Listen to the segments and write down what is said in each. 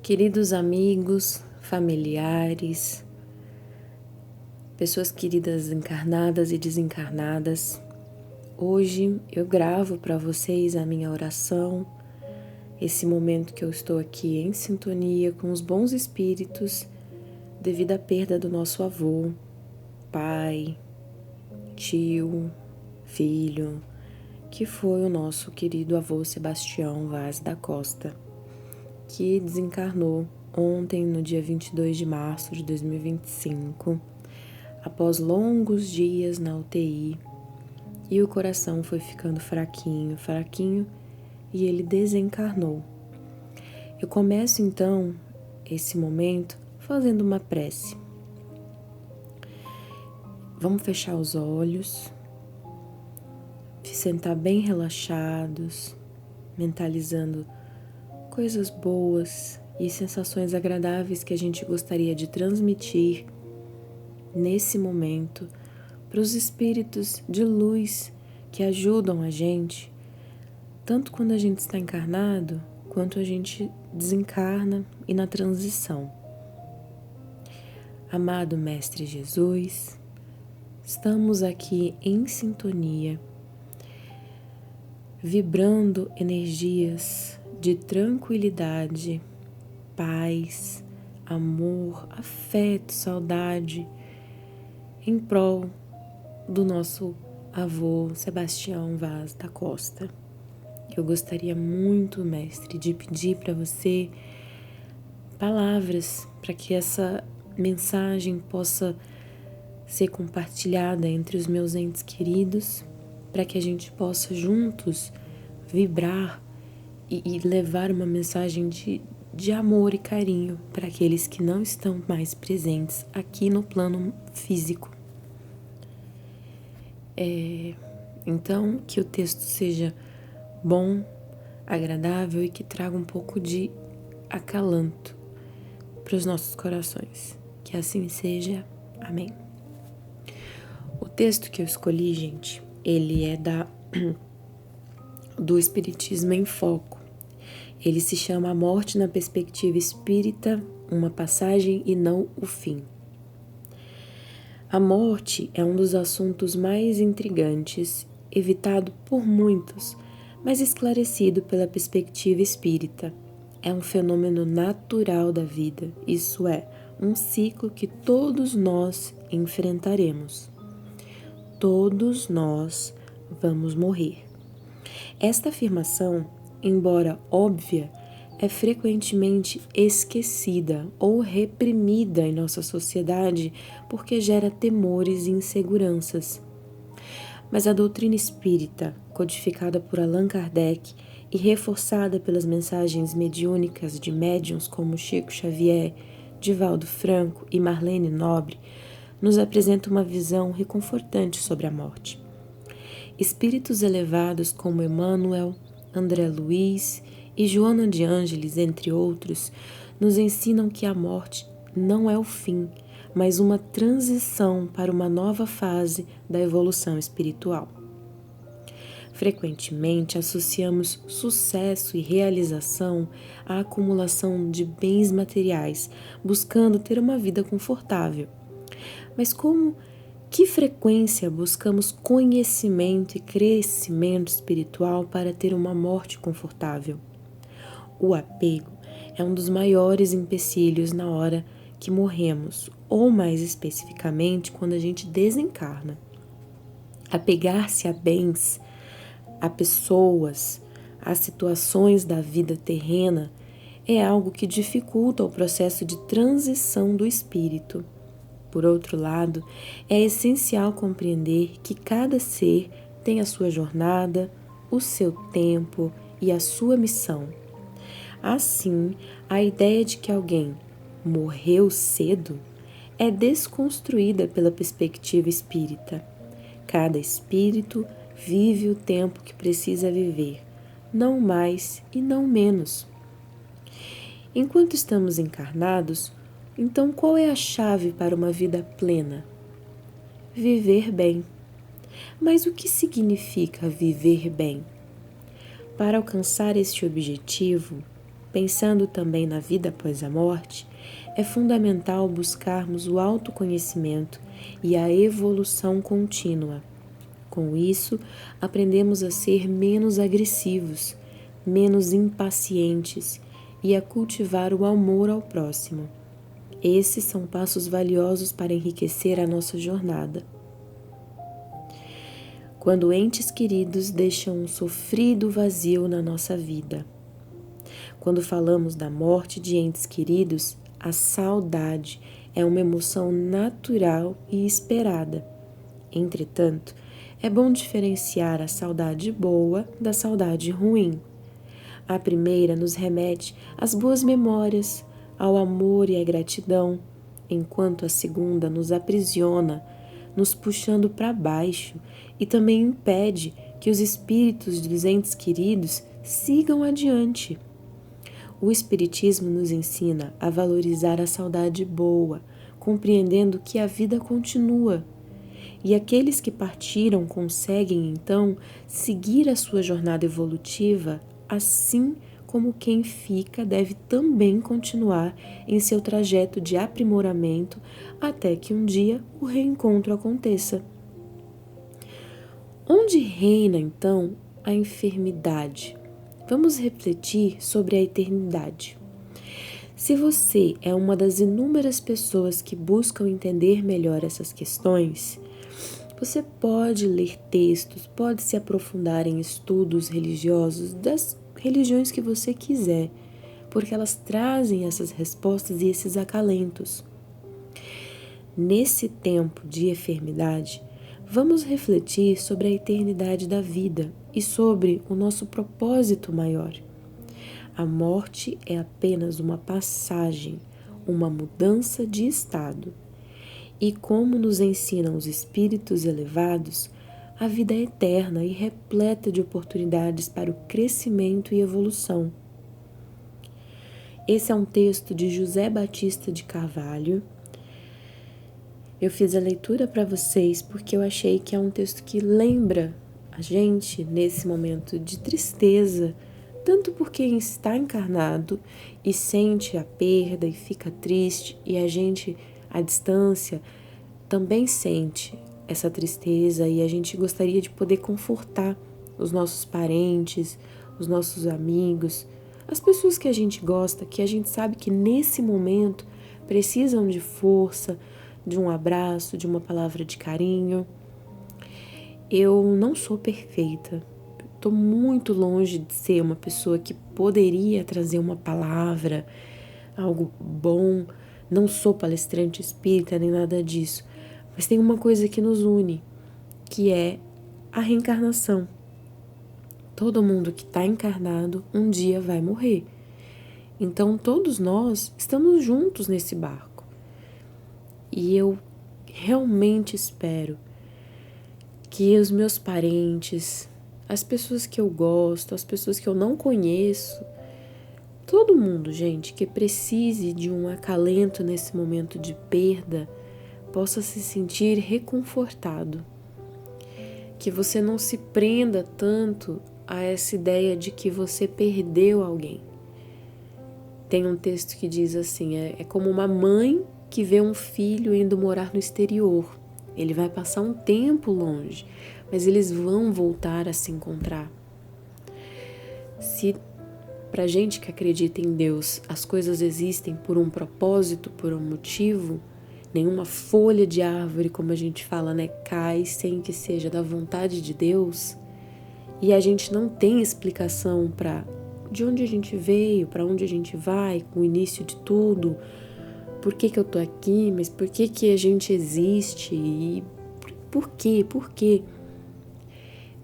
Queridos amigos, familiares, pessoas queridas encarnadas e desencarnadas, hoje eu gravo para vocês a minha oração, esse momento que eu estou aqui em sintonia com os bons espíritos devido à perda do nosso avô, pai, tio, filho, que foi o nosso querido avô Sebastião Vaz da Costa, que desencarnou ontem, no dia 22 de março de 2025, após longos dias na UTI, e o coração foi ficando fraquinho, e ele desencarnou. Eu começo então esse momento fazendo uma prece. Vamos fechar os olhos, se sentar bem relaxados, mentalizando coisas boas e sensações agradáveis que a gente gostaria de transmitir nesse momento para os espíritos de luz que ajudam a gente, tanto quando a gente está encarnado, quanto a gente desencarna e na transição. Amado Mestre Jesus, estamos aqui em sintonia, vibrando energias de tranquilidade, paz, amor, afeto, saudade, em prol do nosso avô Sebastião Vaz da Costa. Eu gostaria muito, mestre, de pedir para você palavras para que essa mensagem possa ser compartilhada entre os meus entes queridos, para que a gente possa juntos vibrar e levar uma mensagem de amor e carinho para aqueles que não estão mais presentes aqui no plano físico. Então, que o texto seja bom, agradável e que traga um pouco de acalanto para os nossos corações. Que assim seja. Amém. O texto que eu escolhi, gente, ele é do Espiritismo em Foco. Ele se chama A Morte na Perspectiva Espírita, uma passagem e não o fim. A morte é um dos assuntos mais intrigantes, evitado por muitos, mas esclarecido pela perspectiva espírita. É um fenômeno natural da vida, isso é, um ciclo que todos nós enfrentaremos. Todos nós vamos morrer. Esta afirmação, embora óbvia, é frequentemente esquecida ou reprimida em nossa sociedade porque gera temores e inseguranças. Mas a doutrina espírita, codificada por Allan Kardec e reforçada pelas mensagens mediúnicas de médiuns como Chico Xavier, Divaldo Franco e Marlene Nobre, nos apresenta uma visão reconfortante sobre a morte. Espíritos elevados como Emmanuel, André Luiz e Joana de Ângeles, entre outros, nos ensinam que a morte não é o fim, mas uma transição para uma nova fase da evolução espiritual. Frequentemente associamos sucesso e realização à acumulação de bens materiais, buscando ter uma vida confortável. Mas que frequência buscamos conhecimento e crescimento espiritual para ter uma morte confortável? O apego é um dos maiores empecilhos na hora que morremos, ou mais especificamente, quando a gente desencarna. Apegar-se a bens, a pessoas, a situações da vida terrena é algo que dificulta o processo de transição do espírito. Por outro lado, é essencial compreender que cada ser tem a sua jornada, o seu tempo e a sua missão. Assim, a ideia de que alguém morreu cedo é desconstruída pela perspectiva espírita. Cada espírito vive o tempo que precisa viver, não mais e não menos. Enquanto estamos encarnados, então qual é a chave para uma vida plena? Viver bem. Mas o que significa viver bem? Para alcançar este objetivo, Pensando também na vida após a morte, é fundamental buscarmos o autoconhecimento e a evolução contínua. Com isso, aprendemos a ser menos agressivos, menos impacientes e a cultivar o amor ao próximo. Esses são passos valiosos para enriquecer a nossa jornada. Quando entes queridos deixam um sofrido vazio na nossa vida. Quando falamos da morte de entes queridos, a saudade é uma emoção natural e esperada. Entretanto, é bom diferenciar a saudade boa da saudade ruim. A primeira nos remete às boas memórias, ao amor e à gratidão, enquanto a segunda nos aprisiona, nos puxando para baixo e também impede que os espíritos dos entes queridos sigam adiante. O Espiritismo nos ensina a valorizar a saudade boa, compreendendo que a vida continua. E aqueles que partiram conseguem, então, seguir a sua jornada evolutiva, assim como quem fica deve também continuar em seu trajeto de aprimoramento até que um dia o reencontro aconteça. Onde reina, então, a enfermidade? Vamos refletir sobre a eternidade. Se você é uma das inúmeras pessoas que buscam entender melhor essas questões, você pode ler textos, pode se aprofundar em estudos religiosos das religiões que você quiser, porque elas trazem essas respostas e esses acalentos. Nesse tempo de enfermidade, vamos refletir sobre a eternidade da vida e sobre o nosso propósito maior. A morte é apenas uma passagem, uma mudança de estado. E como nos ensinam os espíritos elevados, a vida é eterna e repleta de oportunidades para o crescimento e evolução. Esse é um texto de José Batista de Carvalho. Eu fiz a leitura para vocês porque eu achei que é um texto que lembra a gente nesse momento de tristeza, tanto por quem está encarnado e sente a perda e fica triste, e a gente, à distância, também sente essa tristeza e a gente gostaria de poder confortar os nossos parentes, os nossos amigos, as pessoas que a gente gosta, que a gente sabe que nesse momento precisam de força, de um abraço, de uma palavra de carinho. Eu não sou perfeita, estou muito longe de ser uma pessoa que poderia trazer uma palavra, algo bom. Não sou palestrante espírita nem nada disso, mas tem uma coisa que nos une, que é a reencarnação. Todo mundo que está encarnado um dia vai morrer. Então todos nós estamos juntos nesse barco. E eu realmente espero que os meus parentes, as pessoas que eu gosto, as pessoas que eu não conheço, todo mundo, gente, que precise de um acalento nesse momento de perda, possa se sentir reconfortado. Que você não se prenda tanto a essa ideia de que você perdeu alguém. Tem um texto que diz assim, é como uma mãe que vê um filho indo morar no exterior. Ele vai passar um tempo longe, mas eles vão voltar a se encontrar. Se pra gente que acredita em Deus, as coisas existem por um propósito, por um motivo, nenhuma folha de árvore, como a gente fala, cai sem que seja da vontade de Deus, e a gente não tem explicação para de onde a gente veio, para onde a gente vai, o início de tudo, por que eu tô aqui, mas por que a gente existe e por quê?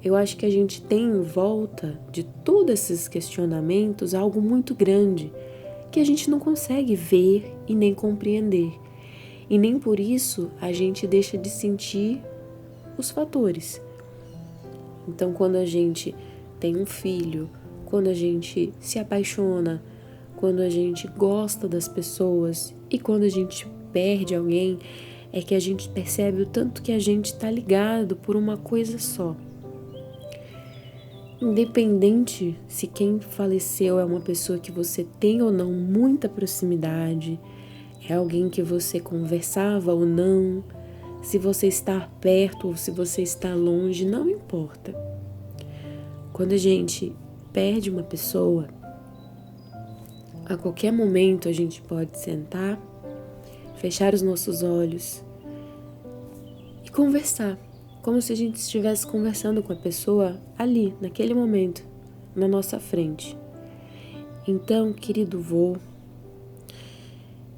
Eu acho que a gente tem em volta de todos esses questionamentos algo muito grande que a gente não consegue ver e nem compreender. E nem por isso a gente deixa de sentir os fatores. Então, quando a gente tem um filho, quando a gente se apaixona, quando a gente gosta das pessoas e quando a gente perde alguém, é que a gente percebe o tanto que a gente está ligado por uma coisa só. Independente se quem faleceu é uma pessoa que você tem ou não muita proximidade, é alguém que você conversava ou não, se você está perto ou se você está longe, não importa. Quando a gente perde uma pessoa, a qualquer momento a gente pode sentar, fechar os nossos olhos e conversar, como se a gente estivesse conversando com a pessoa ali, naquele momento, na nossa frente. Então, querido vô,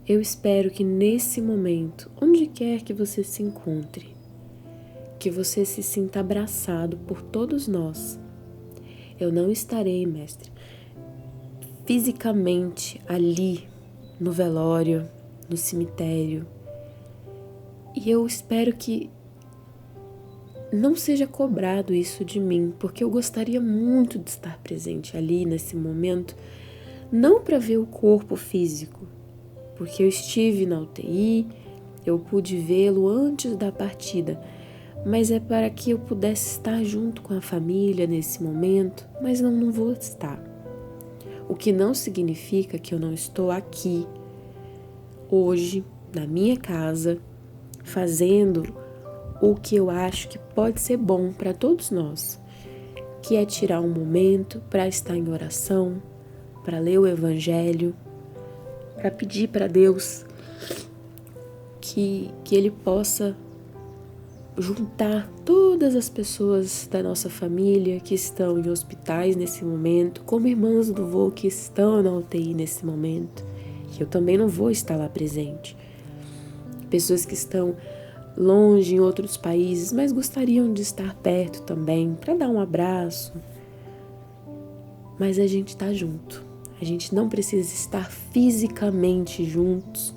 eu espero que nesse momento, onde quer que você se encontre, que você se sinta abraçado por todos nós. Eu não estarei, mestre, fisicamente ali, no velório, no cemitério. E eu espero que não seja cobrado isso de mim, porque eu gostaria muito de estar presente ali nesse momento, não para ver o corpo físico, porque eu estive na UTI, eu pude vê-lo antes da partida, mas é para que eu pudesse estar junto com a família nesse momento, mas não vou estar. O que não significa que eu não estou aqui, hoje, na minha casa, fazendo o que eu acho que pode ser bom para todos nós, que é tirar um momento para estar em oração, para ler o Evangelho, para pedir para Deus que Ele possa juntar todas as pessoas da nossa família que estão em hospitais nesse momento, como irmãs do vô que estão na UTI nesse momento, que eu também não vou estar lá presente. Pessoas que estão longe em outros países, mas gostariam de estar perto também, para dar um abraço. Mas a gente está junto. A gente não precisa estar fisicamente juntos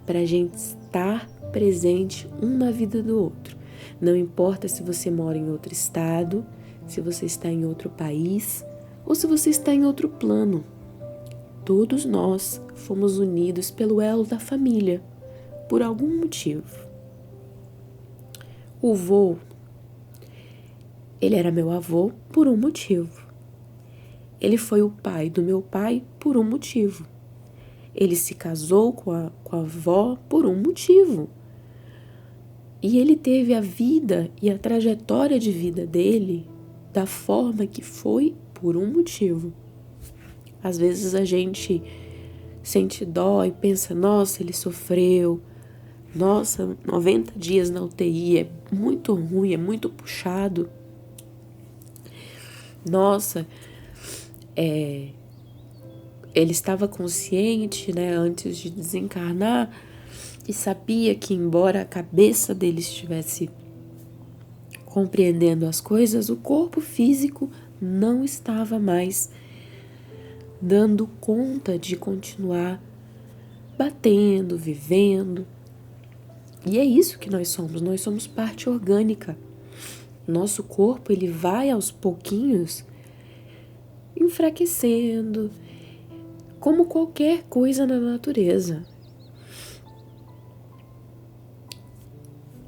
para a gente estar presente um na vida do outro. Não importa se você mora em outro estado, se você está em outro país ou se você está em outro plano. Todos nós fomos unidos pelo elo da família, por algum motivo. O vô, ele era meu avô por um motivo. Ele foi o pai do meu pai por um motivo. Ele se casou com a avó por um motivo. E ele teve a vida e a trajetória de vida dele da forma que foi por um motivo. Às vezes a gente sente dó e pensa, nossa, ele sofreu. Nossa, 90 dias na UTI é muito ruim, é muito puxado. Nossa, ele estava consciente, né, antes de desencarnar e sabia que, embora a cabeça dele estivesse compreendendo as coisas, o corpo físico não estava mais dando conta de continuar batendo, vivendo. E é isso que nós somos parte orgânica. Nosso corpo, ele vai aos pouquinhos enfraquecendo, como qualquer coisa na natureza.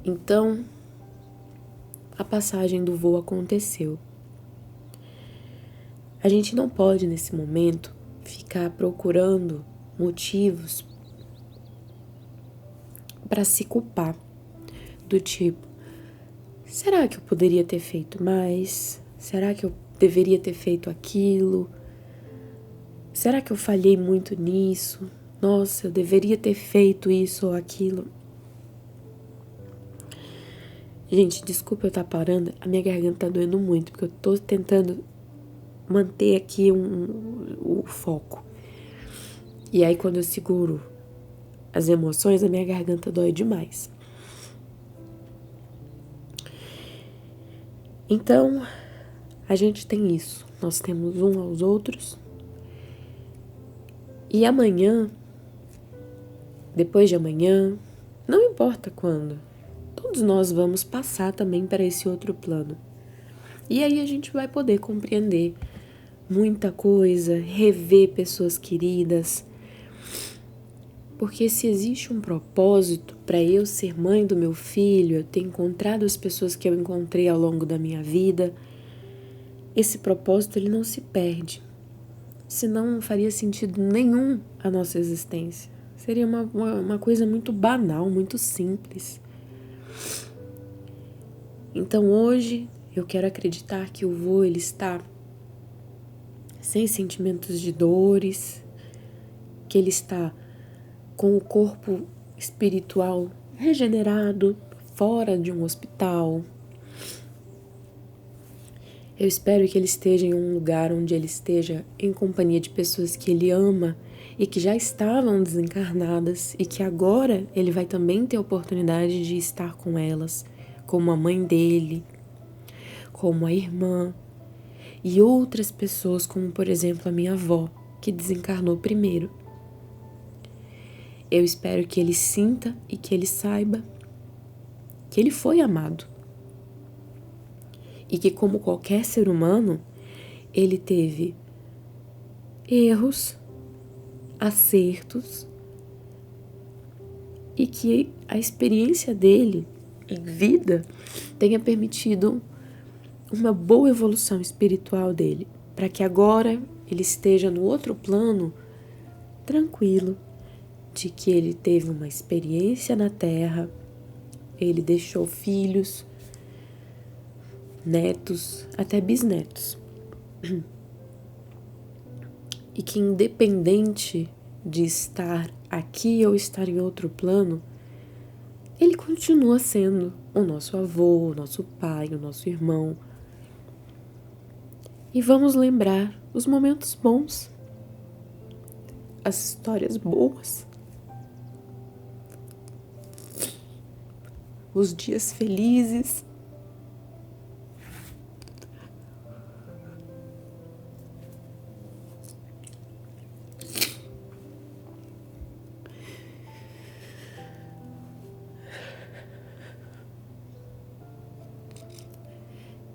Então, a passagem do vô aconteceu. A gente não pode, nesse momento, ficar procurando motivos para se culpar, do tipo, será que eu poderia ter feito mais? Será que eu deveria ter feito aquilo? Será que eu falhei muito nisso? Nossa, eu deveria ter feito isso ou aquilo. Gente, desculpa eu estar parando, a minha garganta tá doendo muito, porque eu tô tentando manter aqui o foco. E aí quando eu seguro as emoções, a minha garganta dói demais. Então, a gente tem isso. Nós temos um aos outros. E amanhã, depois de amanhã, não importa quando, todos nós vamos passar também para esse outro plano. E aí a gente vai poder compreender muita coisa, rever pessoas queridas. Porque se existe um propósito para eu ser mãe do meu filho, eu ter encontrado as pessoas que eu encontrei ao longo da minha vida, esse propósito ele não se perde. Senão não faria sentido nenhum a nossa existência. Seria uma coisa muito banal, muito simples. Então hoje eu quero acreditar que o vô ele está sem sentimentos de dores, que ele está com o corpo espiritual regenerado, fora de um hospital. Eu espero que ele esteja em um lugar onde ele esteja em companhia de pessoas que ele ama e que já estavam desencarnadas e que agora ele vai também ter a oportunidade de estar com elas, como a mãe dele, como a irmã e outras pessoas, como por exemplo a minha avó, que desencarnou primeiro. Eu espero que ele sinta e que ele saiba que ele foi amado e que, como qualquer ser humano, ele teve erros, acertos e que a experiência dele em vida tenha permitido uma boa evolução espiritual dele, para que agora ele esteja no outro plano tranquilo de que ele teve uma experiência na Terra, ele deixou filhos, netos, até bisnetos. E que independente de estar aqui ou estar em outro plano, ele continua sendo o nosso avô, o nosso pai, o nosso irmão. E vamos lembrar os momentos bons, as histórias boas, os dias felizes.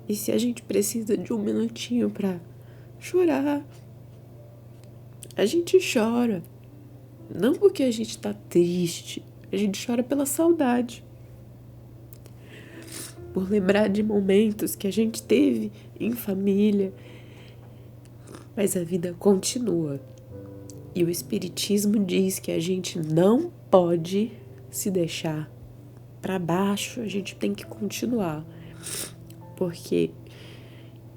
E se a gente precisa de um minutinho para chorar, a gente chora. Não porque a gente tá triste, a gente chora pela saudade. Por lembrar de momentos que a gente teve em família. Mas a vida continua. E o Espiritismo diz que a gente não pode se deixar para baixo, a gente tem que continuar. Porque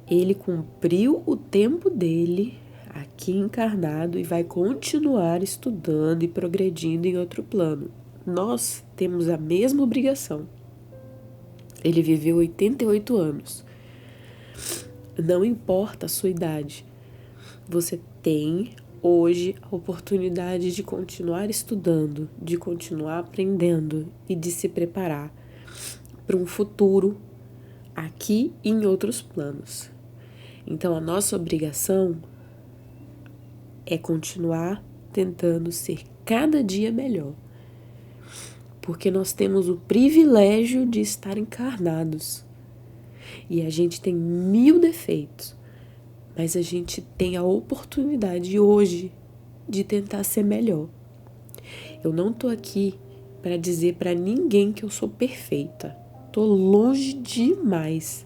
ele cumpriu o tempo dele aqui encarnado e vai continuar estudando e progredindo em outro plano. Nós temos a mesma obrigação. Ele viveu 88 anos. Não importa a sua idade. Você tem hoje a oportunidade de continuar estudando, de continuar aprendendo e de se preparar para um futuro aqui e em outros planos. Então a nossa obrigação é continuar tentando ser cada dia melhor. Porque nós temos o privilégio de estar encarnados. E a gente tem 1000 defeitos, mas a gente tem a oportunidade hoje de tentar ser melhor. Eu não tô aqui para dizer para ninguém que eu sou perfeita. Tô longe demais.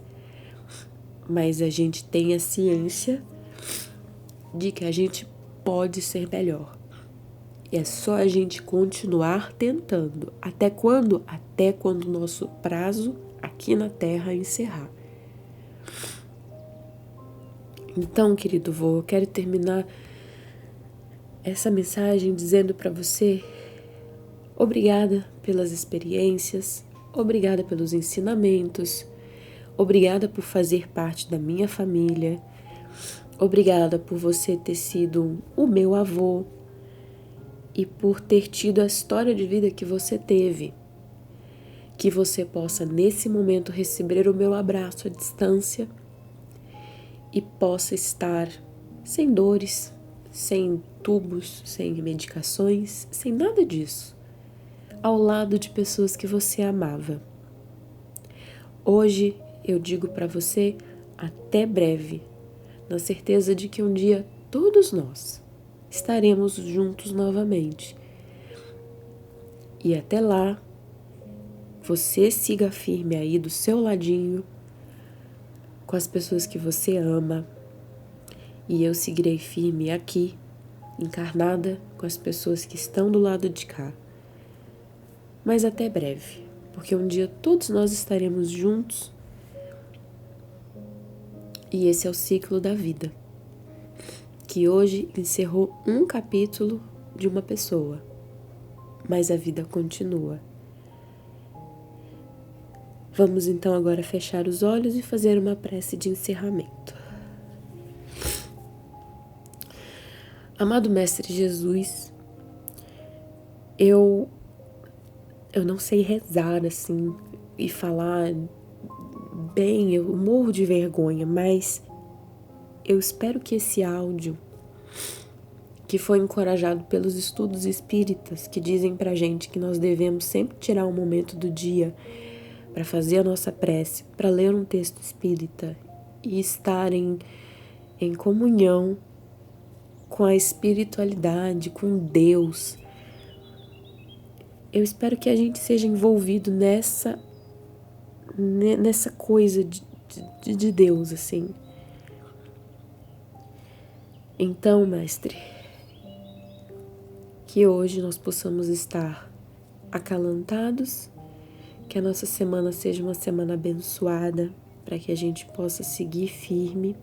Mas a gente tem a ciência de que a gente pode ser melhor. E é só a gente continuar tentando. Até quando? Até quando o nosso prazo aqui na Terra encerrar. Então, querido vô, eu quero terminar essa mensagem dizendo para você: obrigada pelas experiências, obrigada pelos ensinamentos, obrigada por fazer parte da minha família, obrigada por você ter sido o meu avô e por ter tido a história de vida que você teve. Que você possa, nesse momento, receber o meu abraço à distância e possa estar sem dores, sem tubos, sem medicações, sem nada disso, ao lado de pessoas que você amava. Hoje eu digo para você até breve, na certeza de que um dia todos nós estaremos juntos novamente. E até lá, você siga firme aí do seu ladinho, com as pessoas que você ama, e eu seguirei firme aqui, encarnada com as pessoas que estão do lado de cá. Mas até breve, porque um dia todos nós estaremos juntos e esse é o ciclo da vida, que hoje encerrou um capítulo de uma pessoa, mas a vida continua. Vamos então agora fechar os olhos e fazer uma prece de encerramento. Amado Mestre Jesus, eu não sei rezar assim e falar bem, eu morro de vergonha, mas eu espero que esse áudio, que foi encorajado pelos estudos espíritas, que dizem pra gente que nós devemos sempre tirar um momento do dia para fazer a nossa prece, para ler um texto espírita e estar em comunhão com a espiritualidade, com Deus. Eu espero que a gente seja envolvido nessa coisa de Deus, assim. Então, Mestre, que hoje nós possamos estar acalantados, que a nossa semana seja uma semana abençoada, para que a gente possa seguir firme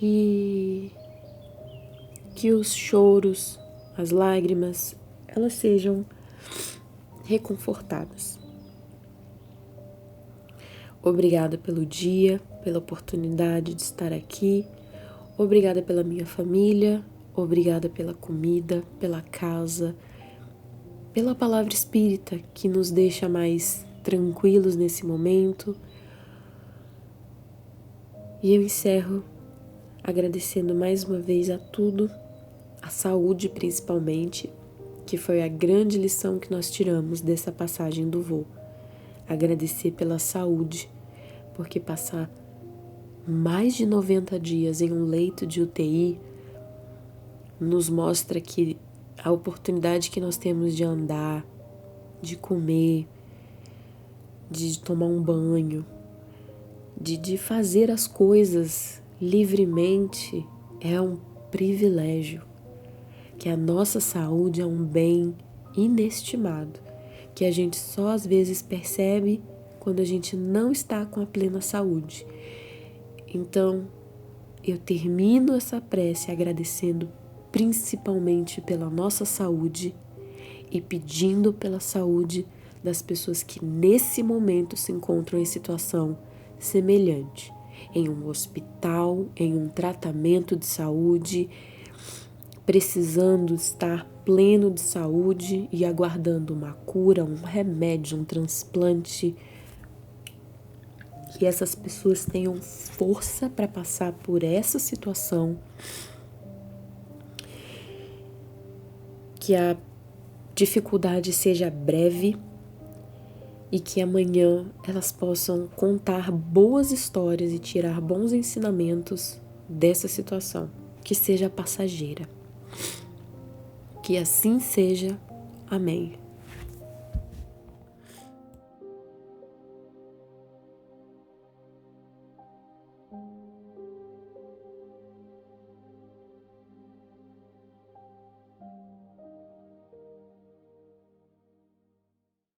e que os choros, as lágrimas, elas sejam reconfortadas. Obrigada pelo dia, pela oportunidade de estar aqui. Obrigada pela minha família, obrigada pela comida, pela casa, pela palavra espírita que nos deixa mais tranquilos nesse momento. E eu encerro agradecendo mais uma vez a tudo, a saúde principalmente, que foi a grande lição que nós tiramos dessa passagem do voo. Agradecer pela saúde, porque passar mais de 90 dias em um leito de UTI nos mostra que a oportunidade que nós temos de andar, de comer, de tomar um banho, de fazer as coisas livremente é um privilégio, que a nossa saúde é um bem inestimado, que a gente só às vezes percebe quando a gente não está com a plena saúde. Então, eu termino essa prece agradecendo principalmente pela nossa saúde e pedindo pela saúde das pessoas que nesse momento se encontram em situação semelhante, em um hospital, em um tratamento de saúde, precisando estar pleno de saúde e aguardando uma cura, um remédio, um transplante. Que essas pessoas tenham força para passar por essa situação, que a dificuldade seja breve e que amanhã elas possam contar boas histórias e tirar bons ensinamentos dessa situação, que seja passageira. Que assim seja. Amém.